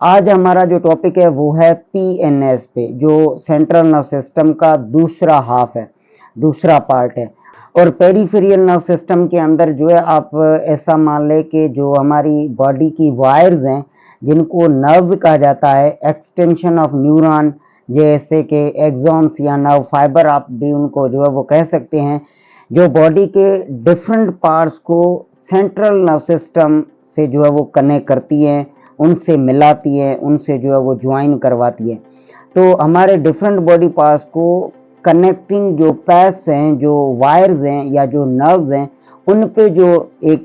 आज हमारा जो टॉपिक है वो है पीएनएस पे, जो सेंट्रल नर्व सिस्टम का दूसरा हाफ है, दूसरा पार्ट है। और पेरिफेरियल नर्व सिस्टम के अंदर जो है आप ऐसा मान लें कि जो हमारी बॉडी की वायर्स हैं, जिनको नर्व कहा जाता है, एक्सटेंशन ऑफ न्यूरॉन, जैसे कि एक्सॉन्स या नर्व फाइबर आप भी उनको जो है वो कह सकते हैं, जो बॉडी के डिफरेंट पार्ट्स को सेंट्रल नर्व सिस्टम से जो है वो कनेक्ट करती हैं, उनसे मिलाती है, उनसे जो है वो ज्वाइन करवाती है। तो हमारे डिफरेंट बॉडी पार्ट्स को कनेक्टिंग जो पैथ्स हैं, जो वायर्स हैं या जो नर्व्स हैं, उन पे जो एक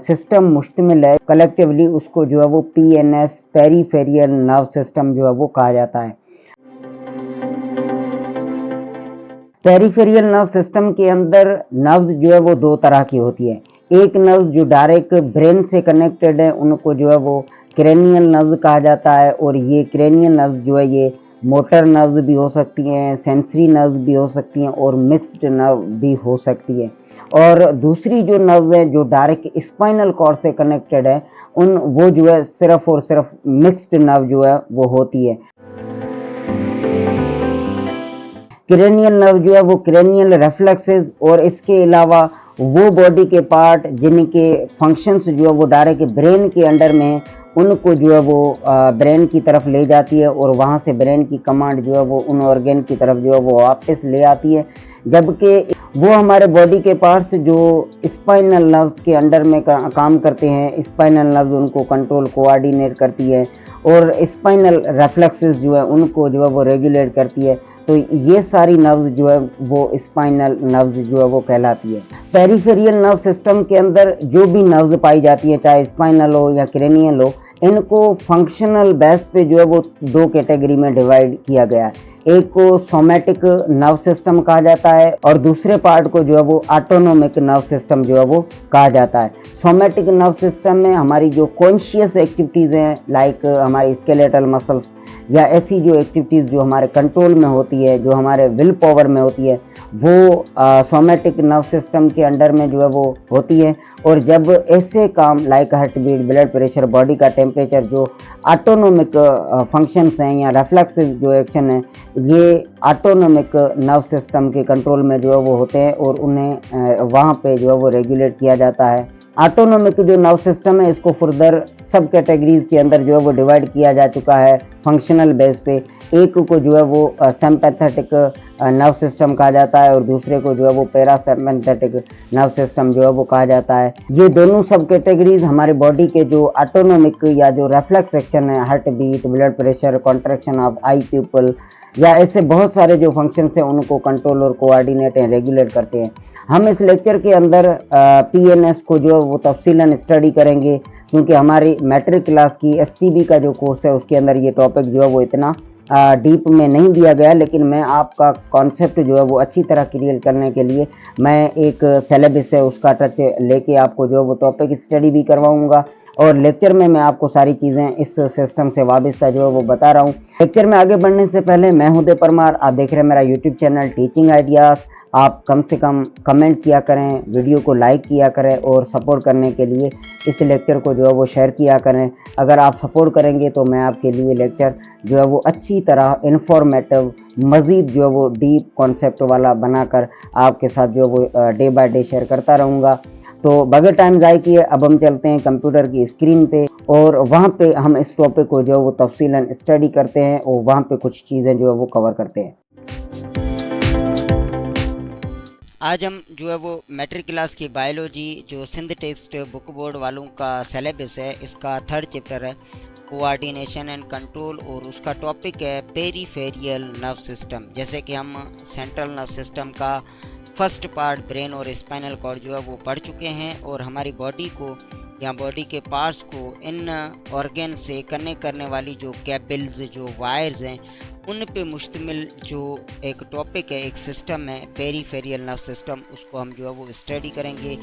सिस्टम मुश्तमिल है कलेक्टिवली, उसको जो है वो पीएनएस, पेरिफेरियल नर्व सिस्टम जो है वो कहा जाता है। पेरिफेरियल नर्व सिस्टम के अंदर नर्व्स जो है वो दो तरह की होती है। एक नर्व जो डायरेक्ट ब्रेन से कनेक्टेड है, उनको जो है वो क्रेनियल नर्व कहा जाता है। और ये क्रेनियल नर्व जो है ये मोटर नर्व भी हो सकती हैं, सेंसरी नर्व भी हो सकती हैं और मिक्स्ड नर्व भी हो सकती है। और दूसरी जो नर्व है जो डायरेक्ट स्पाइनल कॉर्ड से कनेक्टेड है, वो जो है सिर्फ और सिर्फ मिक्स्ड नर्व जो है वो होती है। क्रेनियल नर्व जो है वो क्रेनियल रिफ्लेक्सेस और इसके अलावा वो बॉडी के पार्ट जिनके फंक्शंस जो है वो डायरेक्ट ब्रेन के अंडर में है, उनको जो है वो ब्रेन की तरफ ले जाती है और वहाँ से ब्रेन की कमांड जो है वो उन ऑर्गन की तरफ जो है वो वापस ले आती है। जबकि वो हमारे बॉडी के पार्ट्स जो स्पाइनल नर्व्स के अंडर में काम करते हैं, स्पाइनल नर्व्स उनको कंट्रोल कोऑर्डिनेट करती है और स्पाइनल रिफ्लेक्सेस जो है उनको जो है वो रेगुलेट करती है। तो ये सारी नर्व्स जो है वो स्पाइनल नर्व्स जो है वो कहलाती है। पेरिफेरियल नर्व सिस्टम के अंदर जो भी नर्व्स पाई जाती है, चाहे स्पाइनल हो या क्रेनियल हो, इनको फंक्शनल बेस पे जो है वो दो कैटेगरी में डिवाइड किया गया है। एक को सोमैटिक नर्व सिस्टम कहा जाता है और दूसरे पार्ट को जो है वो ऑटोनोमिक नर्व सिस्टम जो है वो कहा जाता है। सोमैटिक नर्व सिस्टम में हमारी जो कॉन्शियस एक्टिविटीज़ हैं, लाइक हमारी स्केलेटल मसल्स या ऐसी जो एक्टिविटीज़ जो हमारे कंट्रोल में होती है, जो हमारे विल पावर में होती है, वो सोमैटिक नर्व सिस्टम के अंडर में जो है वो होती है। और जब ऐसे काम like heartbeat, blood pressure, body का टेम्परेचर, जो ऑटोनोमिक फंक्शंस हैं या रिफ्लेक्सिव जो एक्शन है, ये ऑटोनोमिक नर्व सिस्टम के कंट्रोल में जो है वो होते हैं और उन्हें वहाँ पे जो है वो रेगुलेट किया जाता है। ऑटोनोमिक जो नर्व सिस्टम है इसको फर्दर सब कैटेगरीज के अंदर जो है वो डिवाइड किया जा चुका है फंक्शनल बेस पे। एक को जो है वो सिंपैथेटिक नर्व सिस्टम कहा जाता है और दूसरे को जो है वो पैरासिम्पैथेटिक नर्व सिस्टम जो है वो कहा जाता है। ये दोनों सब कैटेगरीज हमारे बॉडी के जो ऑटोनोमिक या जो रिफ्लेक्स एक्शन है, heartbeat, blood pressure, contraction of eye pupil या ऐसे बहुत सारे जो फंक्शंस हैं उनको कंट्रोल और कोऑर्डिनेट एंड रेगुलेट करते हैं। हम इस लेक्चर के अंदर पीएनएस को जो है वो तफसीलन स्टडी करेंगे, क्योंकि हमारी मैट्रिक क्लास की एसटीबी का जो कोर्स है उसके अंदर ये टॉपिक जो है वो इतना डीप में नहीं दिया गया। लेकिन मैं आपका कॉन्सेप्ट जो है वो अच्छी तरह क्लियर करने के लिए मैं एक सिलेबस है उसका टच लेके आपको जो है वो टॉपिक स्टडी भी करवाऊंगा और लेक्चर में मैं आपको सारी चीज़ें इस सिस्टम से वाबस्ता जो है वो बता रहा हूँ। लेक्चर में आगे बढ़ने से पहले मैं हूं उदय परमार, आप देख रहे हैं मेरा यूट्यूब चैनल टीचिंग आइडियाज़। आप कम से कम कमेंट किया करें, वीडियो को लाइक किया करें और सपोर्ट करने के लिए इस लेक्चर को जो है वो शेयर किया करें। अगर आप सपोर्ट करेंगे तो मैं आपके लिए लेक्चर जो है वो अच्छी तरह इन्फॉर्मेटिव, मज़ीद जो है वो डीप कॉन्सेप्ट वाला बनाकर आपके साथ जो है वो डे बाय डे शेयर करता रहूँगा। तो बगैर टाइम ज़ाय किए अब हम चलते हैं कंप्यूटर की स्क्रीन पे और वहाँ पे हम इस टॉपिक को जो है वो तफसीलन स्टडी करते हैं और वहाँ पे कुछ चीज़ें जो है वो कवर करते हैं। आज हम जो है वो मैट्रिक क्लास की बायोलॉजी जो सिंध टेक्स्ट बुक बोर्ड वालों का सिलेबस है, इसका थर्ड चैप्टर है कोऑर्डिनेशन एंड कंट्रोल और उसका टॉपिक है पेरिफेरियल नर्व सिस्टम। जैसे कि हम सेंट्रल नर्व सिस्टम का फर्स्ट पार्ट ब्रेन और स्पाइनल कॉर्ड जो है वो पढ़ चुके हैं और हमारी बॉडी को या बॉडी के पार्ट्स को इन ऑर्गन से कनेक्ट करने वाली जो केबल्स, जो वायर्स हैं, उन पे मुश्तमिल जो एक टॉपिक है, एक सिस्टम है पेरिफेरियल नर्व सिस्टम, उसको हम जो है वो स्टडी करेंगे।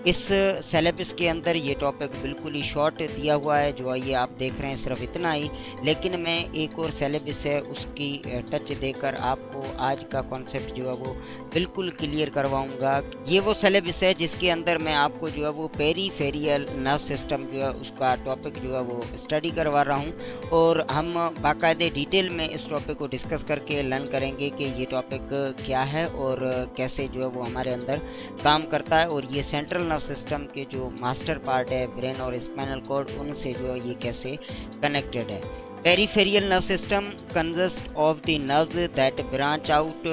इस सिलेबस के अंदर ये टॉपिक बिल्कुल ही शॉर्ट दिया हुआ है, जो ये आप देख रहे हैं सिर्फ इतना ही। लेकिन मैं एक और सिलेबस है उसकी टच देकर आपको आज का कॉन्सेप्ट जो है वो बिल्कुल क्लियर करवाऊंगा। ये वो सिलेबस है जिसके अंदर मैं आपको जो है वो पेरिफेरियल नर्व सिस्टम जो है उसका टॉपिक जो है वो स्टडी करवा रहा हूँ, और हम बाकायदे डिटेल में इस टॉपिक को डिस्कस करके लर्न करेंगे कि ये टॉपिक क्या है और कैसे जो है वो हमारे अंदर काम करता है, और ये सेंट्रल नर्व सिस्टम के जो मास्टर पार्ट है ब्रेन और स्पाइनल कॉर्ड, उनसे जो है ये कैसे कनेक्टेड है। Peripheral nerve system consists of the nerves that branch out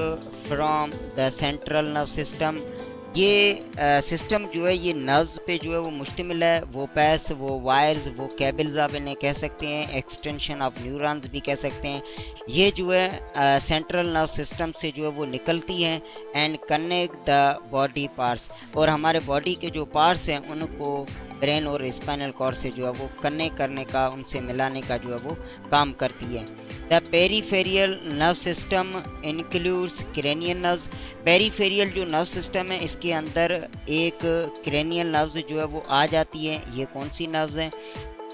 from the central nerve system। ये सिस्टम जो है ये नर्व्स पे जो है वो मुश्तमिल है। वो पैस, वो वायर्स, वो केबल्स आप इन्हें कह सकते हैं, एक्सटेंशन ऑफ न्यूरॉन्स भी कह सकते हैं। ये जो है सेंट्रल नर्व सिस्टम से जो है वो निकलती हैं and connect the body parts, और हमारे बॉडी के जो पार्ट्स हैं उनको ब्रेन और स्पाइनल कॉर्ड से जो है वो कनेक्ट करने का, उनसे मिलाने का जो है वो काम करती है। The peripheral nerve system includes cranial nerves. Peripheral जो नर्व सिस्टम है इसके अंदर एक क्रेनियल नर्व्स जो है वो आ जाती है। ये कौन सी नर्व्स हैं?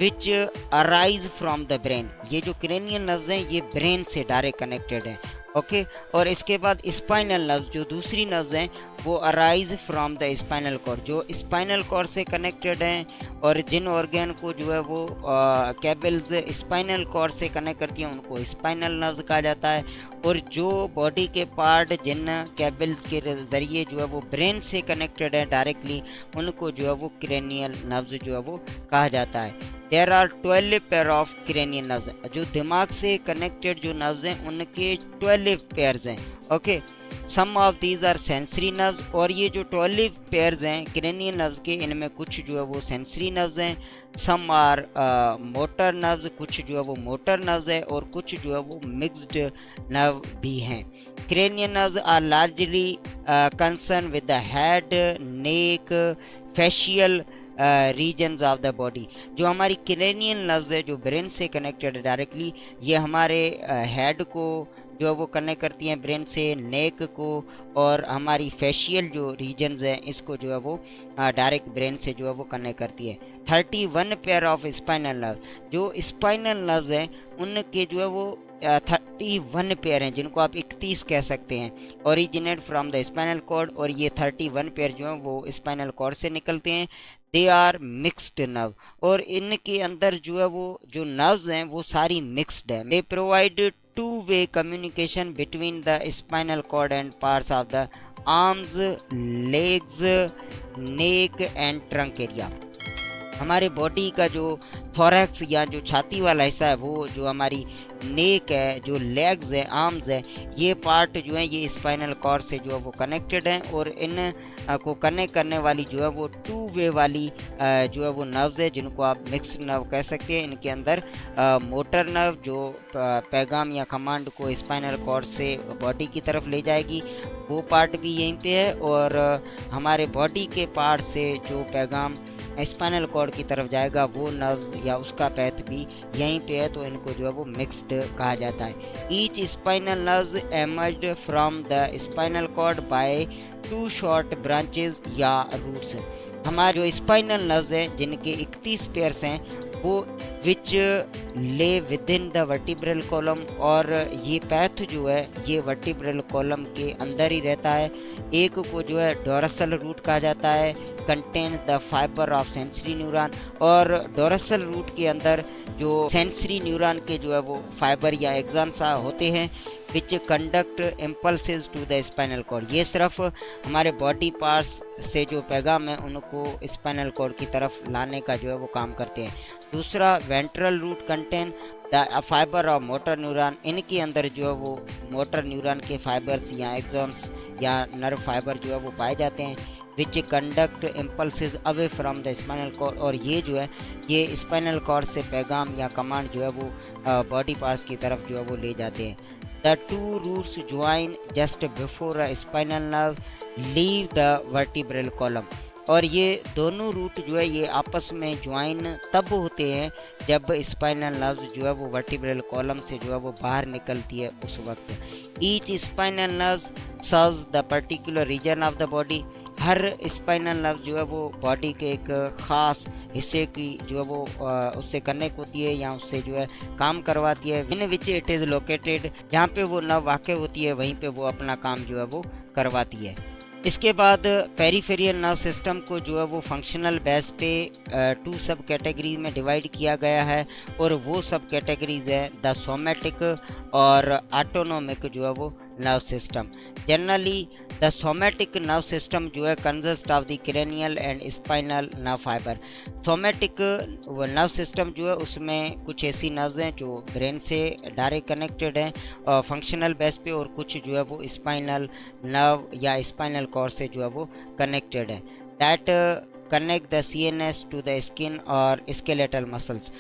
विच अराइज फ्रॉम द ब्रेन। ये जो क्रेनियल नर्व्स हैं ये ब्रेन से डायरेक्ट कनेक्टेड हैं, ओके। और इसके बाद स्पाइनल नर्व्स जो दूसरी नर्व्स हैं वो arise from the spinal cord, जो स्पाइनल कॉर्ड से कनेक्टेड हैं, और जिन ऑर्गन को जो है वो केबल्स स्पाइनल कॉर्ड से कनेक्ट करती हैं उनको स्पाइनल नर्व्स कहा जाता है, और जो बॉडी के पार्ट जिन केबल्स के ज़रिए जो है वो ब्रेन से कनेक्टेड है डायरेक्टली, उनको जो है वो क्रेनियल नर्व्स जो है वो कहा जाता है। There are 12 pair of cranial nerves. जो दिमाग से कनेक्टेड जो नर्व्स हैं उनके 12 पेयर्स हैं, okay. Some of these are sensory nerves, और ये जो 12 पेयर्स हैं क्रेनियल नर्व्स के, इनमें कुछ जो है वो सेंसरी नर्व्स हैं, सम आर मोटर नर्व्स, कुछ जो है वो मोटर नर्व्स है, और कुछ जो है वो मिक्स्ड नर्व भी हैं। Cranial nerves are largely concern with the head, neck, facial regions of the body. जो हमारी क्रेनियल नर्व्स है जो ब्रेन से कनेक्टेड है डायरेक्टली, ये हमारे हेड को जो है वो कनेक्ट करती हैं ब्रेन से, नेक को, और हमारी फेशियल जो रीजन्स हैं इसको जो है वो डायरेक्ट ब्रेन से जो है वो कनेक्ट करती है। 31 पेयर ऑफ स्पाइनल नर्व। जो स्पाइनल नर्व्स हैं उनके जो है वो 31 पेयर हैं, जिनको आप 31 कह सकते हैं, originate from the spinal cord, और ये 31 पेयर जो हैं वो स्पाइनल कॉर्ड से निकलते हैं। दे आर मिक्सड नर्व, और इनके अंदर जो है वो जो नर्व्स हैं वो सारी मिक्सड है। They provide two-way communication between the spinal cord and parts of the arms, legs, neck and trunk area। हमारे बॉडी का जो थोरैक्स या जो छाती वाला हिस्सा है, वो जो हमारी नेक है, जो लेग्स है, आर्म्स है, ये पार्ट जो है ये स्पाइनल कॉर्ड से जो है वो कनेक्टेड हैं, और इन को कनेक्ट करने वाली जो है वो 2 वे वाली जो है वो नर्व्स है, जिनको आप मिक्स नर्व कह सकते हैं। इनके अंदर मोटर नर्व जो पैगाम या कमांड को स्पाइनल कॉर्ड से बॉडी की तरफ ले जाएगी, वो पार्ट भी यहीं पे है, और हमारे बॉडी के पार्ट से जो पैगाम स्पाइनल कॉर्ड की तरफ जाएगा वो नर्व्स या उसका पैथ भी यहीं पे है, तो इनको जो है वो मिक्स्ड कहा जाता है। Each spinal nerves emerged from the spinal cord by 2 short branches या रूट्स। हमारे जो स्पाइनल नर्व्स हैं जिनके 31 पेयर्स हैं वो which lay within the vertebral column, और ये पैथ जो है ये वर्टिब्रल कॉलम के अंदर ही रहता है। एक को जो है डोरसल रूट कहा जाता है, contain the fibre of sensory neuron, और डोरसल रूट के अंदर जो सेंसरी न्यूरॉन के जो है वो फाइबर या एक्सॉन्स होते हैं, which conduct impulses to the spinal cord. ये सिर्फ हमारे बॉडी पार्ट्स से जो पैगाम है उनको स्पाइनल कॉर्ड की तरफ लाने का जो है वो काम करते हैं। दूसरा ventral root contain the fibre of motor neuron. इनके अंदर जो है वो मोटर न्यूरॉन के फाइबर्स या एक्सॉन्स या नर्व फाइबर जो है वो पाए जाते हैं, which conduct impulses away from the spinal cord, और ये जो है ये स्पाइनल कॉर्ड से पैगाम या कमांड जो है वो बॉडी पार्ट्स की तरफ जो है वो ले जाते हैं। The two roots join just before a spinal nerve leave the vertebral column, और ये दोनों रूट जो है ये आपस में ज्वाइन तब होते हैं जब स्पाइनल नर्व जो है वो वर्टिब्रल कॉलम से जो है वो बाहर निकलती है उस वक्त। Each spinal nerve serves the particular region of the body. हर स्पाइनल नर्व जो है वो बॉडी के एक ख़ास हिस्से की जो है वो उससे कनेक्ट होती है या उससे जो है काम करवाती है। इन विच इट इज़ लोकेटेड, जहाँ पे वो नर्व वाक़ होती है वहीं पे वो अपना काम जो है वो करवाती है। इसके बाद पेरिफेरियल नर्व सिस्टम को जो है वो फंक्शनल बेस पे 2 सब कैटेगरी में डिवाइड किया गया है, और वो सब कैटेगरीज है द सोमेटिक और ऑटोनोमिक जो है वो nerve system. Generally the somatic nerve system जो है consist of the cranial and spinal nerve fibre. Somatic nerve system जो है उसमें कुछ ऐसी नर्व्स हैं जो ब्रेन से डायरेक्ट कनेक्टेड हैं फंक्शनल बेस पे, और कुछ जो है वो स्पाइनल नर्व या स्पाइनल कॉर्ड से जो है वो कनेक्टेड है, that connect the CNS to the skin और स्केलेटल मसल्स।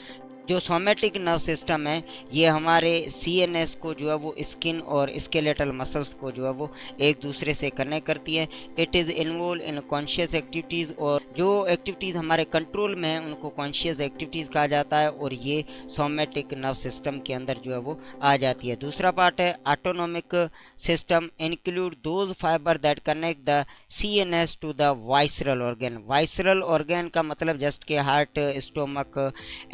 जो सोमेटिक नर्व सिस्टम है ये हमारे सीएनएस को जो है वो स्किन और स्केलेटल मसल्स को जो है वो एक दूसरे से कनेक्ट करती है। It is involve in conscious activities, और जो एक्टिविटीज़ हमारे कंट्रोल में है उनको कॉन्शियस एक्टिविटीज़ कहा जाता है, और ये सोमेटिक नर्व सिस्टम के अंदर जो है वो आ जाती है। दूसरा पार्ट है autonomic system, include those fiber that connect the CNS to the visceral organ. Visceral organ का मतलब जस्ट के हार्ट, स्टोमक,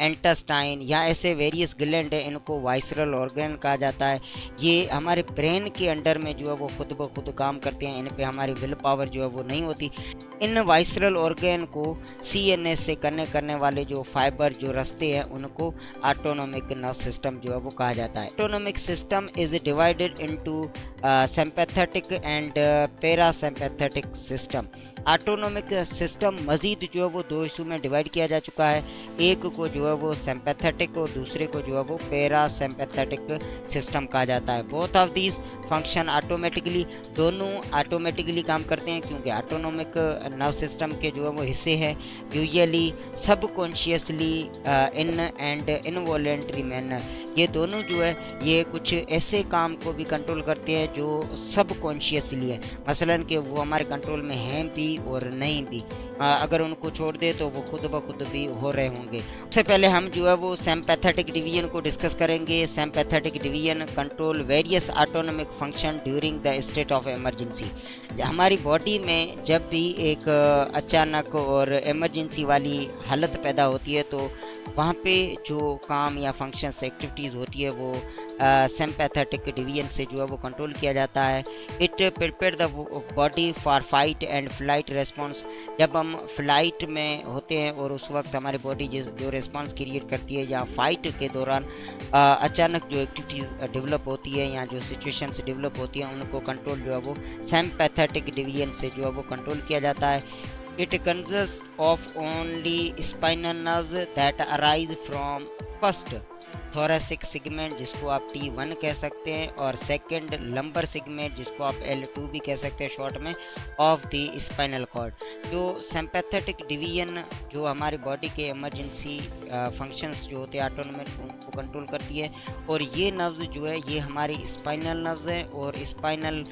इंटेस्टाइन या ऐसे वेरियस ग्लैंड है, इनको वाइसरल ऑर्गन कहा जाता है। ये हमारे ब्रेन के अंडर में जो है वो खुद ब खुद काम करते हैं, इन पे हमारी विल पावर जो है वो नहीं होती। इन वाइसरल ऑर्गन को सीएनएस से कनेक्ट करने वाले जो फाइबर जो रास्ते हैं उनको ऑटोनोमिक नर्व सिस्टम जो है वो कहा जाता है। Autonomic system is divided into sympathetic and parasympathetic system. Autonomic system मजीद जो है वो दो हिस्सों में डिवाइड किया जा चुका है, एक को जो है वो सिंपैथेटिक और दूसरे को जो है वो पैरासिम्पैथेटिक सिस्टम कहा जाता है। Both of these function automatically, दोनों ऑटोमेटिकली काम करते हैं, क्योंकि ऑटोनोमिक नर्व सिस्टम के जो है वो हिस्से हैं usually subconsciously in and involuntary manner. ये दोनों जो है ये कुछ ऐसे काम को भी कंट्रोल करते हैं जो सबकॉन्शियसली है, मसलन कि वो हमारे कंट्रोल में हैं भी और नहीं भी। अगर उनको छोड़ दे तो वो खुद ब खुद भी हो रहे होंगे। सबसे पहले हम जो है वो सिंपैथेटिक डिवीजन को डिस्कस करेंगे। Sympathetic division control various autonomic function during the state of emergency. हमारी बॉडी में जब भी एक अचानक और इमरजेंसी वाली हालत पैदा होती है तो वहाँ पे जो काम या फंक्शंस एक्टिविटीज़ होती है वो सिंपैथेटिक डिवीजन से जो है वो कंट्रोल किया जाता है। It prepare the body for fight and flight response. जब हम फ्लाइट में होते हैं और उस वक्त हमारी बॉडी जो रेस्पॉन्स क्रिएट करती है, या फाइट के दौरान अचानक जो एक्टिविटीज़ डेवलप होती है या जो सिचुएशंस डेवलप होती हैं उनको कंट्रोल जो है वो सिंपैथेटिक डिवीजन से जो है वो कंट्रोल किया जाता है। It consists of only spinal nerves that arise from first thoracic segment, जिसको आप T1 कह सकते हैं, और सेकंड लंबर सेगमेंट जिसको आप L2 भी कह सकते हैं शॉर्ट में, ऑफ द स्पाइनल कॉर्ड। जो सिंपैथेटिक डिवीजन जो हमारी बॉडी के इमरजेंसी फंक्शंस जो होते हैं ऑटोनोमिक को कंट्रोल करती है, और ये नर्व्स जो है ये हमारी स्पाइनल नर्व्स हैं, और स्पाइनल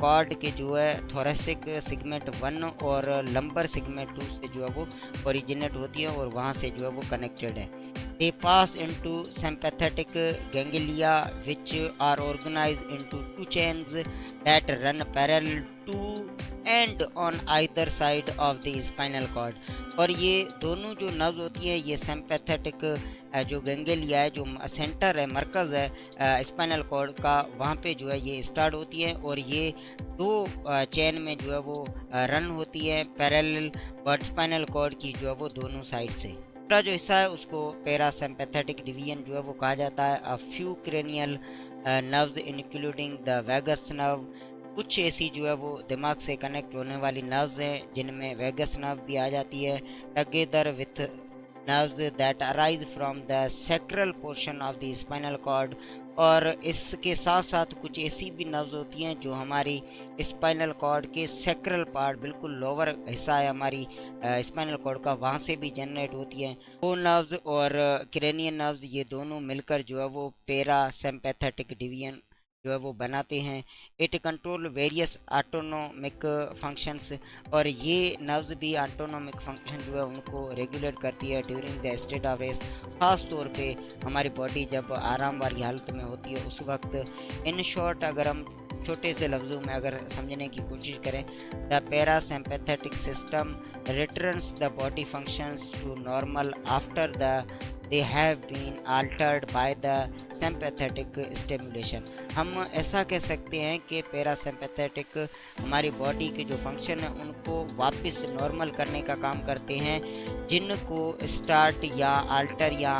कॉर्ड के जो है थोरेसिक सेगमेंट 1 और लंबर सेगमेंट 2 से जो है वो ओरिजिनेट होती है और वहाँ से जो है वो कनेक्टेड है। They pass into sympathetic ganglia, which are organized into two chains that run parallel to and on either side of the spinal cord। और ये दोनों जो नर्व्स होती हैं ये सिंपैथेटिक जो गैंग्लिया है, जो सेंटर है, मरकज़ है स्पाइनल कॉर्ड का, वहाँ पे जो है ये स्टार्ट होती है, और ये दो चेन में जो है वो रन होती है पैरेलल बट स्पाइनल कॉर्ड की जो है वो दोनों साइड से। दूसरा जो हिस्सा है उसको पैरासिम्पैथेटिक डिवीजन जो है वो कहा जाता है। A few cranial nerves including the vagus nerve, कुछ ऐसी जो है वो दिमाग से कनेक्ट होने वाली नर्व्स हैं जिनमें वेगस नर्व भी आ जाती है, together with nerves that arise from the sacral portion of the spinal cord. और इसके साथ साथ कुछ ऐसी भी नर्व्स होती हैं जो हमारी स्पाइनल कॉर्ड के सैक्रल पार्ट, बिल्कुल लोअर हिस्सा है हमारी स्पाइनल कॉर्ड का, वहाँ से भी जनरेट होती हैं। वो नर्व्स और क्रेनियल नर्व्स ये दोनों मिलकर जो है वो पैरासिम्पैथेटिक डिवीजन जो है वो बनाते हैं। It control various autonomic functions, और ये नर्व्स भी ऑटोनोमिक फंक्शन जो है उनको रेगुलेट करती है during the state of rest. ख़ास तौर पे हमारी बॉडी जब आराम वाली हालत में होती है उस वक्त। इन शॉर्ट अगर हम छोटे से लफ्ज़ों में अगर समझने की कोशिश करें, the parasympathetic system returns the body functions to normal after they have been altered by the sympathetic stimulation. हम ऐसा कह सकते हैं कि पैरासिम्पैथेटिक हमारी बॉडी के जो फंक्शन है उनको वापस नॉर्मल करने का काम करते हैं, जिनको स्टार्ट या अल्टर या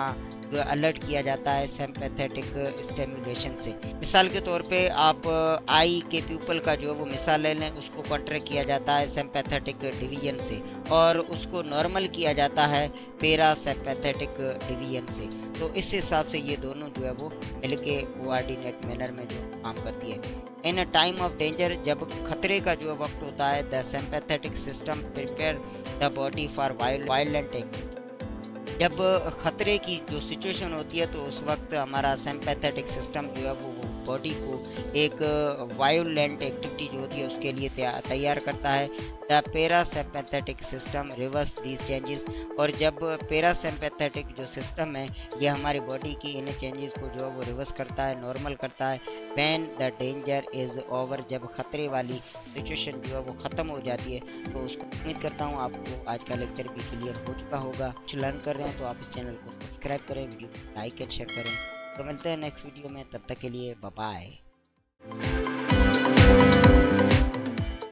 अलर्ट किया जाता है सिंपैथेटिक स्टिमुलेशन से। मिसाल के तौर पे आप आई के प्यूपल का जो वो मिसाल ले लें, उसको कॉन्ट्रैक्ट किया जाता है सिंपैथेटिक डिवीजन से और उसको नॉर्मल किया जाता है पैरासिम्पैथेटिक डिवीजन से। तो इस हिसाब से ये दोनों जो है वो मिलके कोऑर्डिनेट मैनर में जो काम करती है। इन अ टाइम ऑफ डेंजर, जब खतरे का जो वक्त होता है, the sympathetic system prepare the body for violent act. जब खतरे की जो सिचुएशन होती है तो उस वक्त हमारा सिंपैथेटिक सिस्टम जो है वो बॉडी को एक वायलेंट एक्टिविटी जो होती है उसके लिए तैयार करता है। The parasympathetic system reverse these changes, और जब पैरासिम्पैथेटिक जो सिस्टम है ये हमारी बॉडी की इन चेंजेस को जो है वो रिवर्स करता है, नॉर्मल करता है। When the danger is over, जब खतरे वाली सिचुएशन जो है वो ख़त्म हो जाती है। तो उसको उम्मीद करता हूँ आपको आज का लेक्चर भी क्लियर हो चुका होगा। कुछ लर्न कर रहे हैं तो आप इस चैनल को सब्सक्राइब करें, वीडियो को लाइक एंड शेयर करें। तो मिलते हैं नेक्स्ट वीडियो में, तब तक के लिए बाय बाय।